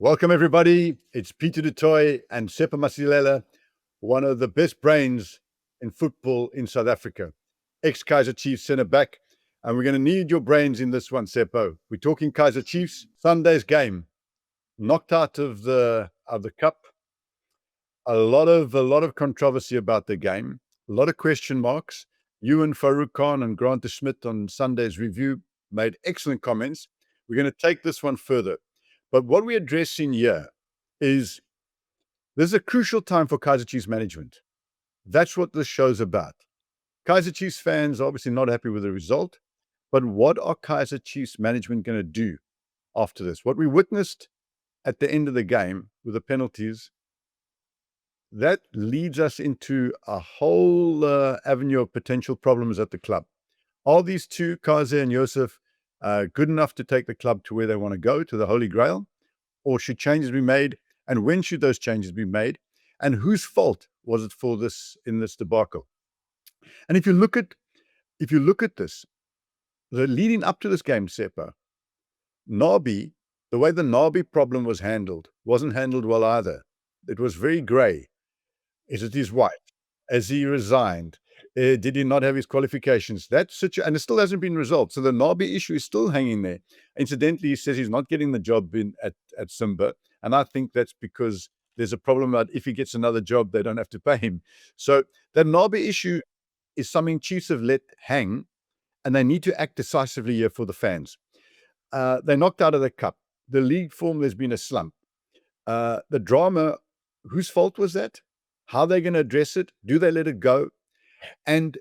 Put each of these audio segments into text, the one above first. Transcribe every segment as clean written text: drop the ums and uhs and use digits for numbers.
Welcome, everybody. It's Pitso the Toit and Tsepo Masilela, one of the best brains in football in South Africa. Ex-Kaizer Chiefs centre back. And we're going to need your brains in this one, Tsepo. We're talking Kaizer Chiefs. Sunday's game. Knocked out of the cup. A lot of controversy about the game. A lot of question marks. You and Farouk Khan and Grant de Schmidt on Sunday's review made excellent comments. We're going to take this one further. But what we're addressing here is this is a crucial time for Kaizer Chiefs management. That's what this show's about. Kaizer Chiefs fans are obviously not happy with the result, but what are Kaizer Chiefs management going to do after this? What we witnessed at the end of the game with the penalties, that leads us into a whole avenue of potential problems at the club. Are these two, Kaze and Youssef, good enough to take the club to where they want to go, to the Holy Grail? Or should changes be made? And when should those changes be made? And whose fault was it for this in this debacle? And if you look at this, the leading up to this game, Tsepo, Nabi, the way the Nabi problem was handled, wasn't handled well either. It was very grey. Is it his wife? Has he resigned? Did he not have his qualifications? And it still hasn't been resolved. So the Nabi issue is still hanging there. Incidentally, he says he's not getting the job at Simba. And I think that's because there's a problem about if he gets another job, they don't have to pay him. So the Nabi issue is something Chiefs have let hang, and they need to act decisively here for the fans. They knocked out of the cup. The league form, there's been a slump. The drama, whose fault was that? How are they going to address it? Do they let it go? And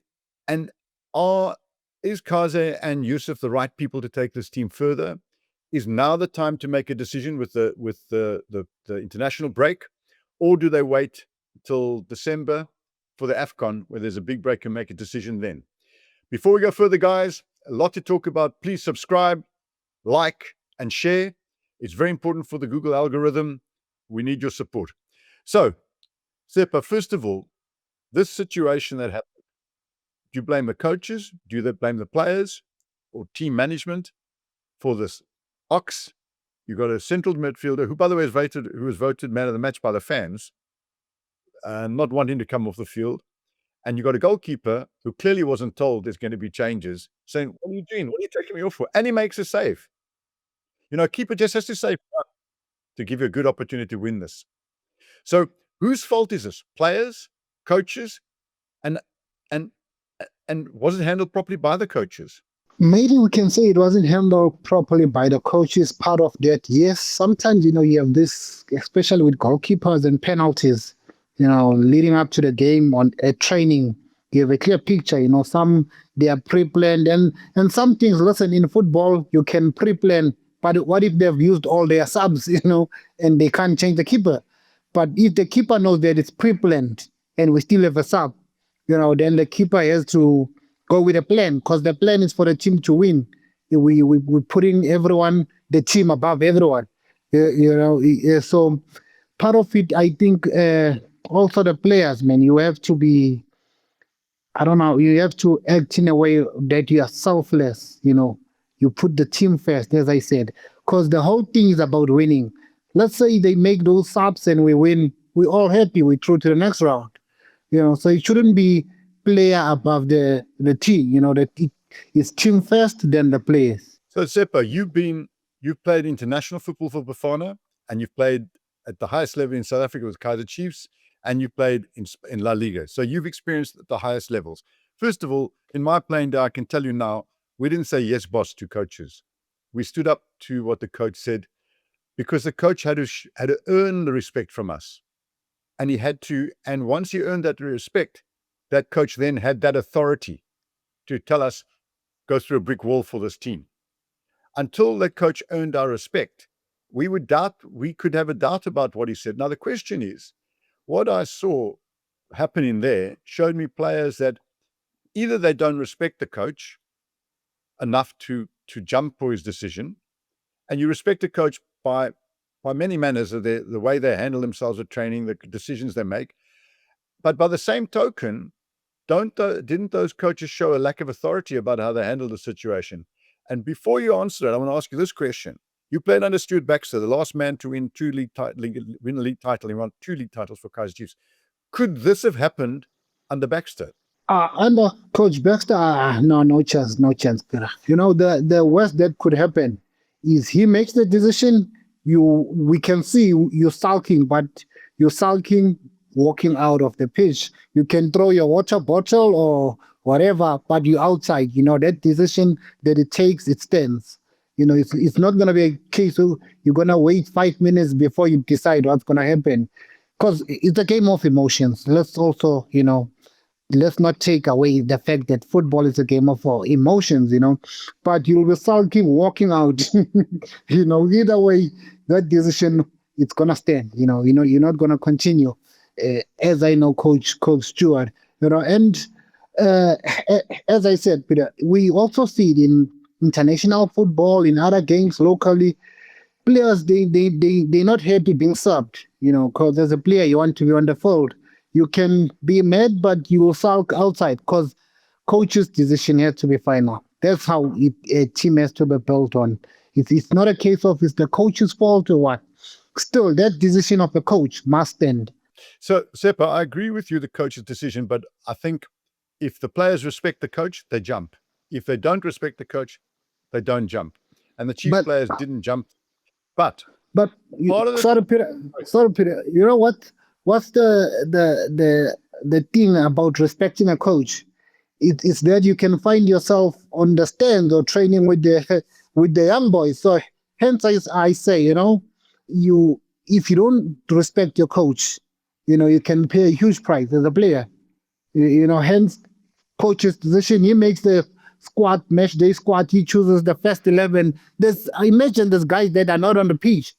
is Kaze and Youssef the right people to take this team further? Is now the time to make a decision with the international break, or do they wait till December for the AFCON, where there's a big break, and make a decision then? Before we go further, guys, a lot to talk about. Please subscribe, like, and share. It's very important for the Google algorithm. We need your support. So, Tsepo, first of all, this situation that happened, do you blame the coaches? Do you blame the players or team management for this? Ox, you've got a central midfielder who, by the way, was voted man of the match by the fans, not wanting to come off the field. And you've got a goalkeeper who clearly wasn't told there's going to be changes, saying, what are you doing? What are you taking me off for? And he makes a save. A keeper just has to save to give you a good opportunity to win this. So whose fault is this? Players, coaches, and was it handled properly by the coaches? Maybe we can say it wasn't handled properly by the coaches. Part of that, yes. Sometimes, you have this, especially with goalkeepers and penalties, leading up to the game on a training, you have a clear picture. Some, they are pre-planned. And some things, listen, in football, you can pre-plan. But what if they've used all their subs, and they can't change the keeper? But if the keeper knows that it's pre-planned and we still have a sub, then the keeper has to go with a plan, because the plan is for the team to win. We're putting everyone, the team above everyone. So part of it, I think, also the players, man, you have to be, you have to act in a way that you are selfless, You put the team first, as I said, because the whole thing is about winning. Let's say they make those subs and we win. We're all happy. We're through to the next round. So it shouldn't be player above the team. That it's team first, then the players. So Tsepo, you've played international football for Bvuma, and you've played at the highest level in South Africa with Kaizer Chiefs, and you played in La Liga. So you've experienced the highest levels. First of all, in my playing day, I can tell you now, we didn't say yes, boss, to coaches. We stood up to what the coach said, because the coach had to earn the respect from us. And he had to, and once he earned that respect, that coach then had that authority to tell us, go through a brick wall for this team. Until that coach earned our respect, we could have a doubt about what he said. Now, the question is, what I saw happening there showed me players that either they don't respect the coach enough to jump for his decision, and you respect a coach by many manners, the way they handle themselves at training, the decisions they make. But by the same token, didn't those coaches show a lack of authority about how they handled the situation? And before you answer it, I want to ask you this question. You played under Stuart Baxter, the last man to win win a league title. He won 2 league titles for Kaizer Chiefs. Could this have happened under Baxter? Under Coach Baxter, no chance, no chance, Peter. The worst that could happen is he makes the decision. We can see you're sulking, but you're sulking walking out of the pitch. You can throw your water bottle or whatever, but you're outside. That decision that it takes, it stands. It's not going to be a case of you're going to wait 5 minutes before you decide what's going to happen. Because it's a game of emotions. Let's also, let's not take away the fact that football is a game of emotions, but you'll be sulking, walking out, either way, that decision, it's going to stand, you're not going to continue, as I know Coach Stewart, and as I said, Peter, we also see it in international football, in other games locally. Players, they're not happy being subbed, because as a player, you want to be on the field. You can be mad, but you will sulk outside because coach's decision has to be final. That's how a team has to be built on. It's not a case of it's the coach's fault or what. Still, that decision of the coach must stand. So, Tsepo, I agree with you, the coach's decision, but I think if the players respect the coach, they jump. If they don't respect the coach, they don't jump. And the Chiefs players didn't jump. But sorry, Peter. You know what? What's the thing about respecting a coach? It's that you can find yourself on the stand or training with the young boys. So hence I say, if you don't respect your coach, you can pay a huge price as a player. Hence coach's decision. He makes the match day squad. He chooses the first 11. I imagine there's guys that are not on the pitch.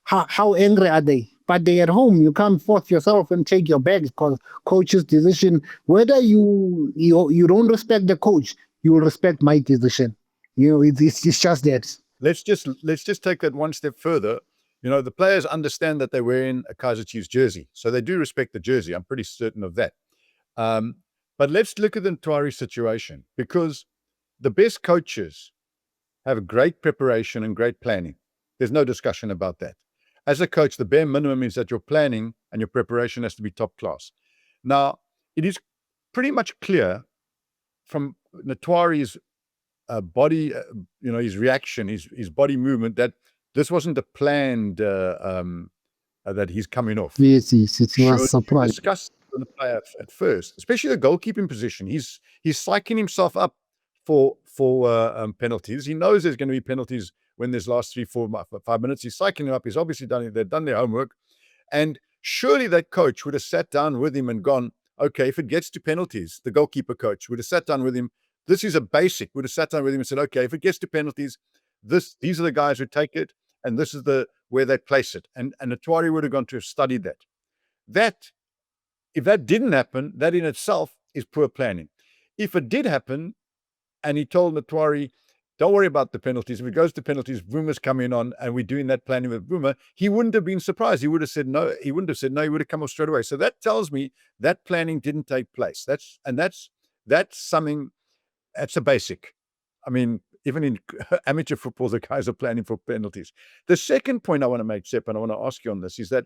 How angry are they? But they at home, you can't force yourself and take your bags because coach's decision. Whether you don't respect the coach, you will respect my decision. It's just that. Let's just take that one step further. The players understand that they're wearing a Kaizer Chiefs jersey, so they do respect the jersey. I'm pretty certain of that. But let's look at the Ntwari situation, because the best coaches have great preparation and great planning. There's no discussion about that. As a coach, the bare minimum is that your planning and your preparation has to be top class. Now, it is pretty much clear from Ntwari's body, his reaction, his body movement, that this wasn't a planned that he's coming off. Yes, it was surprised. Discussed with the player at first, especially the goalkeeping position. He's psyching himself up for penalties. He knows there's going to be penalties when there's last 3, 4, 5 minutes. He's psyching him up. He's obviously they've done their homework. And surely that coach would have sat down with him and gone, okay, if it gets to penalties, the goalkeeper coach would have sat down with him. This is a basic. Would have sat down with him and said, okay, if it gets to penalties, these are the guys who take it, and this is where they place it. And Ntwari would have gone to have studied that. If that didn't happen, that in itself is poor planning. If it did happen, and he told Ntwari, don't worry about the penalties. If it goes to penalties, Bvuma's coming on, and we're doing that planning with Bvuma, he wouldn't have been surprised. He would have said no. He wouldn't have said no. He would have come off straight away. So that tells me that planning didn't take place. That's something. That's a basic. I mean, even in amateur football, the guys are planning for penalties. The second point I want to make, Sepp, and I want to ask you on this, is that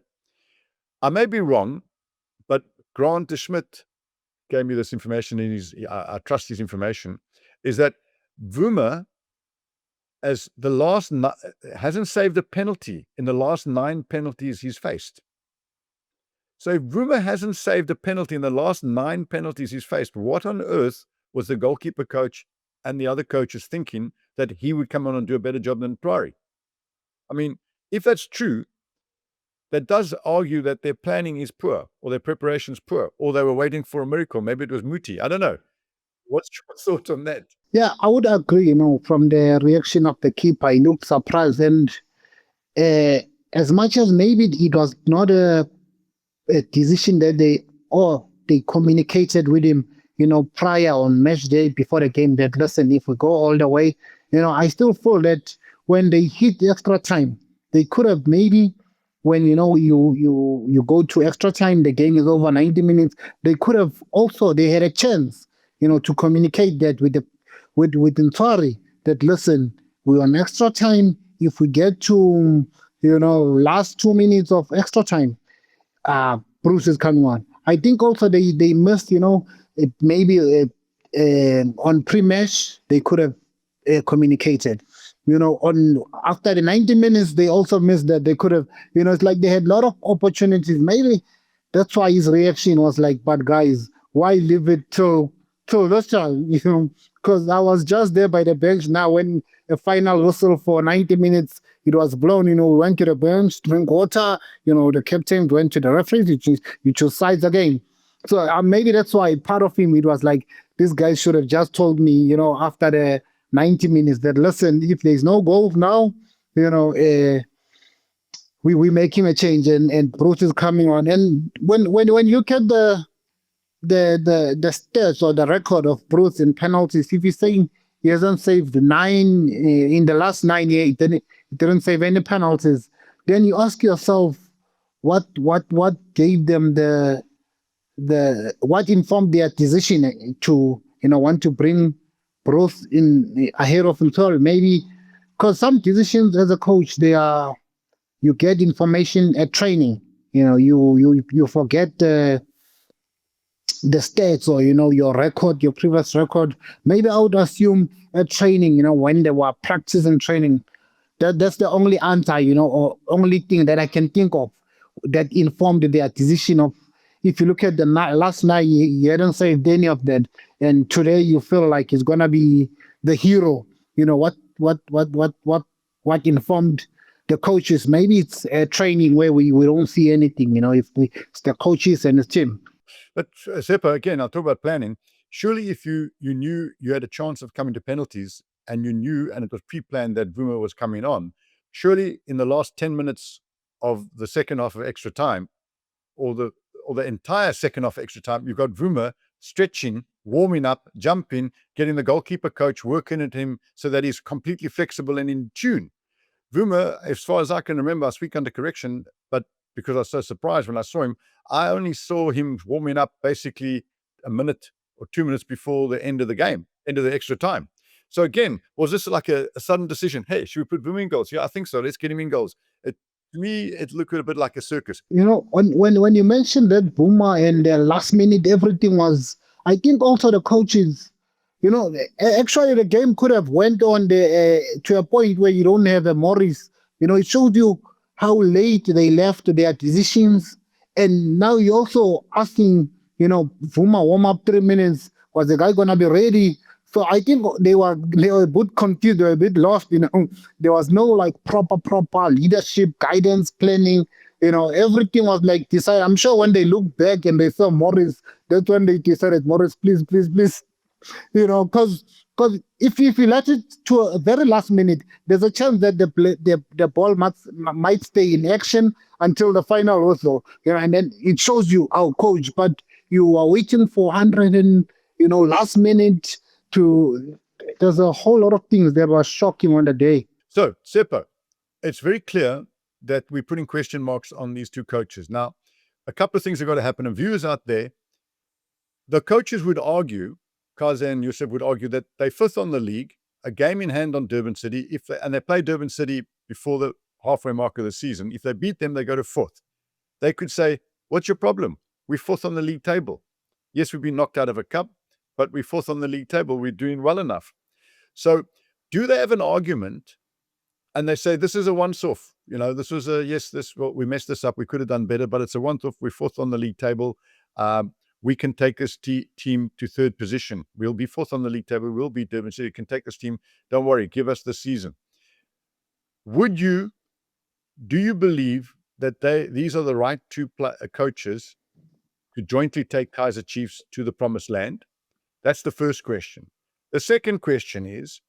I may be wrong, but Grant de Schmidt gave me this information, and I trust his information, is that Bvuma, as the last, hasn't saved a penalty in the last 9 penalties he's faced. So if Bvuma hasn't saved a penalty in the last 9 penalties he's faced, what on earth was the goalkeeper coach and the other coaches thinking that he would come on and do a better job than Ntwari? I mean, if that's true, that does argue that their planning is poor, or their preparation is poor, or they were waiting for a miracle. Maybe it was Muti. I don't know. What's your thought on that? Yeah, I would agree. From the reaction of the keeper, he looked surprised, and as much as maybe it was not a decision that they communicated with him, prior on match day before the game, that listen, if we go all the way, I still feel that when they hit the extra time, they could have maybe, when you go to extra time, the game is over 90 minutes, they could have also, they had a chance, to communicate that with Ntwari, that listen, we're on extra time. if we get to, last 2 minutes of extra time, Bruce is coming on. I think also they missed, it maybe on pre-match they could have communicated. On after the 90 minutes they also missed that they could have. It's like they had a lot of opportunities. Maybe that's why his reaction was like, "But guys, why leave it till this time?" Because I was just there by the bench. Now when a final whistle for 90 minutes it was blown, we went to the bench, drink water. The captain went to the referees. You choose sides again. So maybe that's why part of him, it was like, this guy should have just told me, after the 90 minutes that, listen, if there's no goal now, we make him a change, and Bruce is coming on. And when you look at the stats or the record of Bruce in penalties, if you're saying he hasn't saved 9 in the last 9 years, he didn't save any penalties, then you ask yourself, what gave them what informed their decision to want to bring Bruce in ahead of Ntwari? Maybe because some decisions as a coach, you get information at training. You forget the stats or your record, your previous record. Maybe I would assume at training, when they were practicing training, that's the only answer, or only thing that I can think of that informed their decision of. If you look at the last night, he hadn't saved any of that, and today you feel like he's gonna be the hero. What informed the coaches? Maybe it's a training where we don't see anything. If it's the coaches and the team. But Tsepo, again, I'll talk about planning. Surely, if you knew you had a chance of coming to penalties, and you knew, and it was pre-planned that Bvuma was coming on, surely in the last 10 minutes of the second half of extra time, or the entire second half of extra time, you've got Bvuma stretching, warming up, jumping, getting the goalkeeper coach working at him so that he's completely flexible and in tune. Bvuma, as far as I can remember, I speak under correction, but because I was so surprised when I saw him, I only saw him warming up basically a minute or 2 minutes before the end of the game, end of the extra time. So again, was this like a sudden decision? Hey, should we put Bvuma in goals? Yeah, I think so. Let's get him in goals. To me, it looked a bit like a circus. When you mentioned that Bvuma and the last minute, everything was, I think also the coaches, actually the game could have went on to a point where you don't have a Morris. It showed you how late they left their decisions. And now you're also asking, Bvuma warm up 3 minutes. Was the guy going to be ready? So I think they were a bit confused, they were a bit lost. There was no like proper leadership, guidance, planning. Everything was like decided. I'm sure when they looked back and they saw Morris, that's when they decided, Morris, please, because if you let it to a very last minute, there's a chance that the ball might stay in action until the final whistle. And then it shows you, our coach, but you are waiting for 100 and last minute. There's a whole lot of things that were shocking on the day. So, Tsepo, it's very clear that we're putting question marks on these two coaches. Now, a couple of things have got to happen. And viewers out there, the coaches would argue, Kaze and Youssef would argue, that they fifth on the league, a game in hand on Durban City, and they play Durban City before the halfway mark of the season. If they beat them, they go to fourth. They could say, what's your problem? We're fourth on the league table. Yes, we've been knocked out of a cup, but we're fourth on the league table. We're doing well enough. So do they have an argument? And they say, this is a once-off. This was we messed this up. We could have done better, but it's a once-off. We're fourth on the league table. We can take this team to third position. We'll be fourth on the league table. We'll beat Durban City. You can take this team. Don't worry. Give us the season. Do you believe that these are the right two coaches to jointly take Kaizer Chiefs to the promised land? That's the first question. The second question is,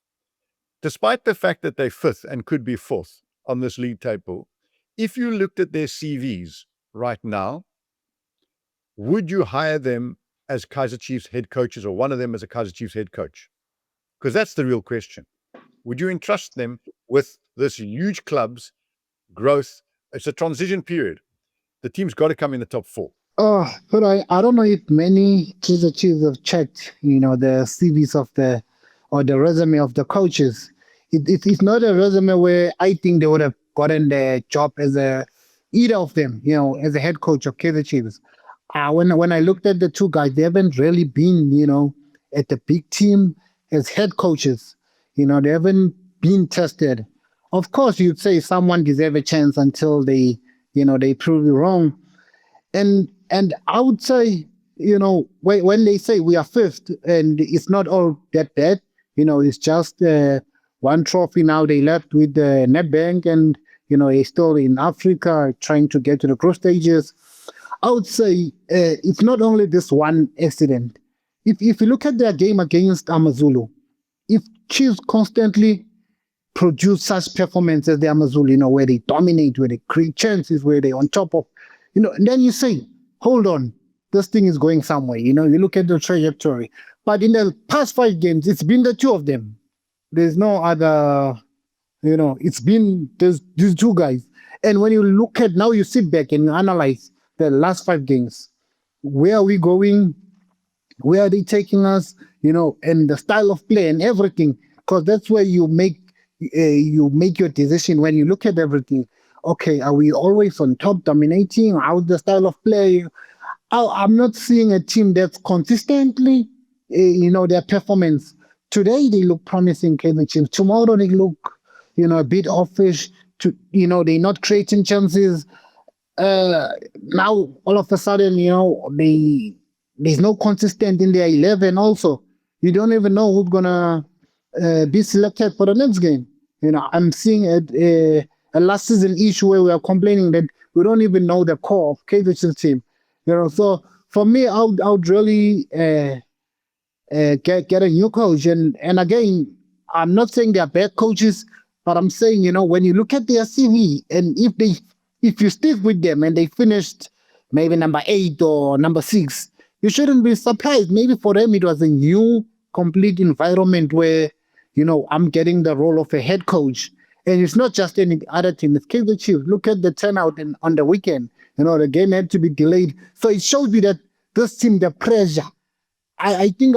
despite the fact that they're fifth and could be fourth on this league table, if you looked at their CVs right now, would you hire them as Kaizer Chiefs head coaches, or one of them as a Kaizer Chiefs head coach? Because that's the real question. Would you entrust them with this huge club's growth? It's a transition period. The team's got to come in the top four. But I don't know if many Kaizer Chiefs have checked, the CVs or the resume of the coaches. It's not a resume where I think they would have gotten the job as either of them, as a head coach of Kaizer Chiefs. When I looked at the two guys, they haven't really been, at the big team as head coaches. They haven't been tested. Of course, you'd say someone deserve a chance until they prove you wrong. And I would say, when they say we are fifth, and it's not all that bad, it's just one trophy now they left with the Netbank, and they're still in Africa trying to get to the group stages. I would say it's not only this one accident. If you look at their game against Amazulu, if Chiefs constantly produce such performances as the Amazulu, where they dominate, where they create chances, where they're on top of, and then you say, hold on, this thing is going somewhere. You look at the trajectory. But in the past 5 games, it's been the two of them. There's no other, it's been these two guys. And when you look at now, you sit back and you analyze the last 5 games. Where are we going? Where are they taking us? And the style of play and everything. Because that's where you make your decision when you look at everything. Okay, are we always on top, dominating? How's the style of play? I'm not seeing a team that's consistently, their performance. Today they look promising, Kaizer Chiefs. Tomorrow they look, a bit offish. They're not creating chances. Now all of a sudden, there's no consistent in their 11. Also, you don't even know who's gonna be selected for the next game. I'm seeing a last season issue where we are complaining that we don't even know the core of Kaizer Chiefs team. So for me, I would really get a new coach. And again, I'm not saying they're bad coaches, but I'm saying, when you look at their CV, and if you stick with them and they finished maybe number 8 or number 6, you shouldn't be surprised. Maybe for them it was a new, complete environment where, I'm getting the role of a head coach. And it's not just any other team. It's Kaizer Chiefs. Look at the turnout on the weekend. The game had to be delayed. So it shows you that this team, the pressure. I think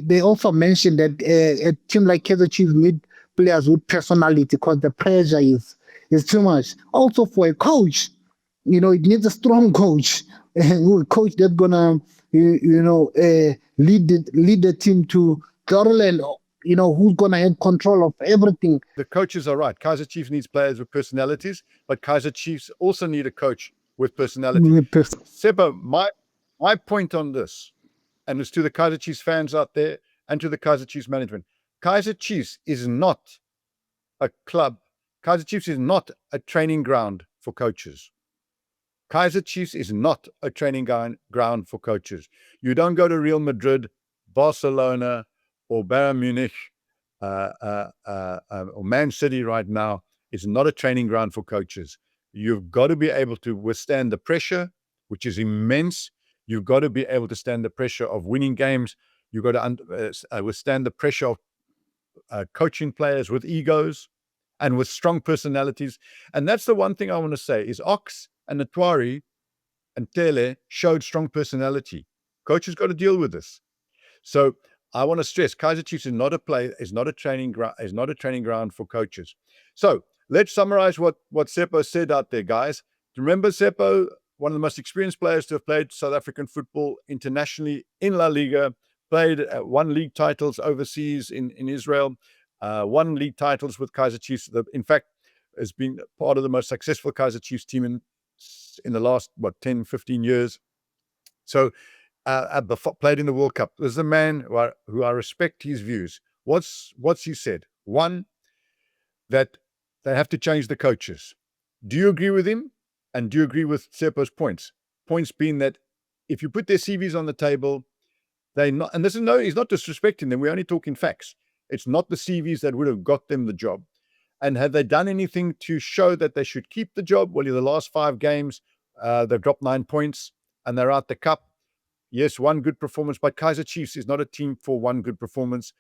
they also mentioned that a team like Kaizer Chiefs need players with personality because the pressure is too much. Also for a coach, it needs a strong coach, a coach that's gonna lead the team to Thailand. Who's gonna have control of everything. The coaches are right. Kaizer Chiefs needs players with personalities, but Kaizer Chiefs also need a coach with personality. Tsepo, my point on this, and it's to the Kaizer Chiefs fans out there and to the Kaizer Chiefs management. Kaizer Chiefs is not a club. Kaizer Chiefs is not a training ground for coaches. Kaizer Chiefs is not a training ground for coaches. You don't go to Real Madrid, Barcelona, or Bayern Munich, or Man City right now. It's not a training ground for coaches. You've got to be able to withstand the pressure, which is immense. You've got to be able to stand the pressure of winning games. You've got to withstand the pressure of coaching players with egos and with strong personalities. And that's the one thing I want to say is Ox and Ntwari and Tele showed strong personality. Coaches got to deal with this. So I want to stress, Kaizer Chiefs is not a training ground for coaches. So let's summarize what Tsepo said out there, guys. Remember Tsepo, one of the most experienced players to have played South African football internationally in La Liga, played 1 league titles overseas in Israel, 1 league titles with Kaizer Chiefs. In fact, has been part of the most successful Kaizer Chiefs team in the last, 10, 15 years. So played in the World Cup. There's a man who I respect his views. What's he said? One, that they have to change the coaches. Do you agree with him? And do you agree with Tsepo's points? Points being that if you put their CVs on the table, he's not disrespecting them. We're only talking facts. It's not the CVs that would have got them the job. And have they done anything to show that they should keep the job? Well, in the last 5 games, they've dropped 9 points and they're out the cup. Yes, 1 good performance, but Kaizer Chiefs is not a team for 1 good performance.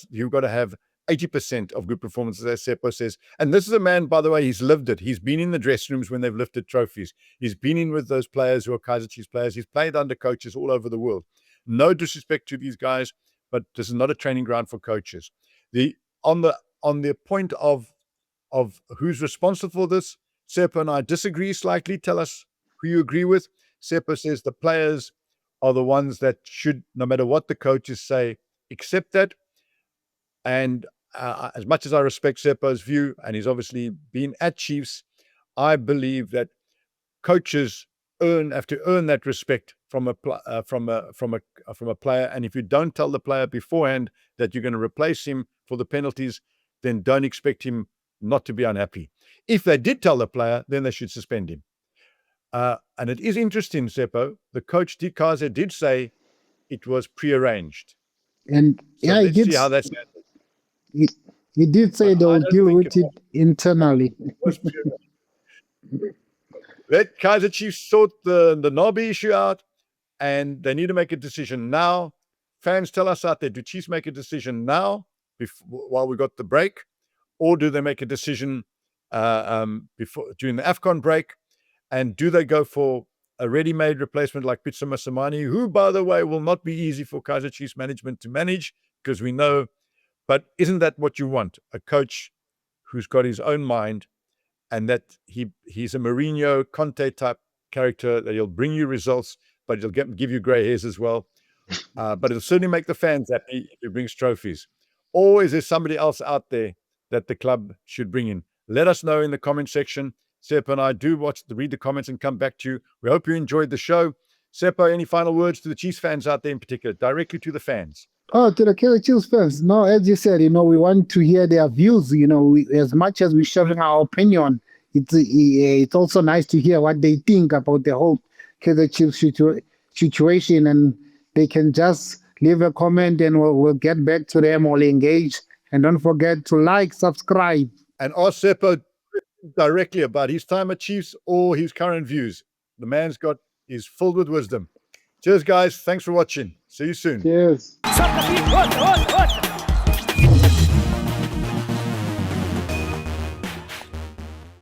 You've got to have 80% of good performances, as Tsepo says. And this is a man, by the way, he's lived it. He's been in the dressing rooms when they've lifted trophies. He's been in with those players who are Kaizer Chiefs players. He's played under coaches all over the world. No disrespect to these guys, but this is not a training ground for coaches. On the on the point of who's responsible for this, Tsepo and I disagree slightly. Tell us who you agree with. Tsepo says the players are the ones that should, no matter what the coaches say, accept that. And as much as I respect Tsepo's view, and he's obviously been at Chiefs, I believe that coaches have to earn that respect from a player. And if you don't tell the player beforehand that you're going to replace him for the penalties, then don't expect him not to be unhappy. If they did tell the player, then they should suspend him. And it is interesting, Tsepo, the coach Kaze did say it was prearranged. And So let's see how that's handled. He did say they'll deal with it internally. Let Kaizer Chiefs sort the Nabi issue out, and they need to make a decision now. Fans, tell us out there, do Chiefs make a decision now while we got the break, or do they make a decision during the AFCON break? And do they go for a ready-made replacement like Pitso Mosimane, who, by the way, will not be easy for Kaizer Chiefs management to manage, because we know, but isn't that what you want? A coach who's got his own mind, and that he's a Mourinho, Conte type character, that he'll bring you results, but he'll give you grey hairs as well. But it'll certainly make the fans happy if he brings trophies. Or is there somebody else out there that the club should bring in? Let us know in the comment section. Tsepo and I do read the comments and come back to you. We hope you enjoyed the show. Tsepo, any final words to the Chiefs fans out there in particular, directly to the fans? Oh, to the Kaizer Chiefs fans. No, as you said, we want to hear their views. As much as we're sharing our opinion, it's also nice to hear what they think about the whole Kaizer Chiefs situation, and they can just leave a comment and we'll get back to them. We'll engage. And don't forget to like, subscribe. And ask Tsepo directly about his time at Chiefs or his current views. The man's is filled with wisdom. Cheers, guys. Thanks for watching. See you soon. Cheers.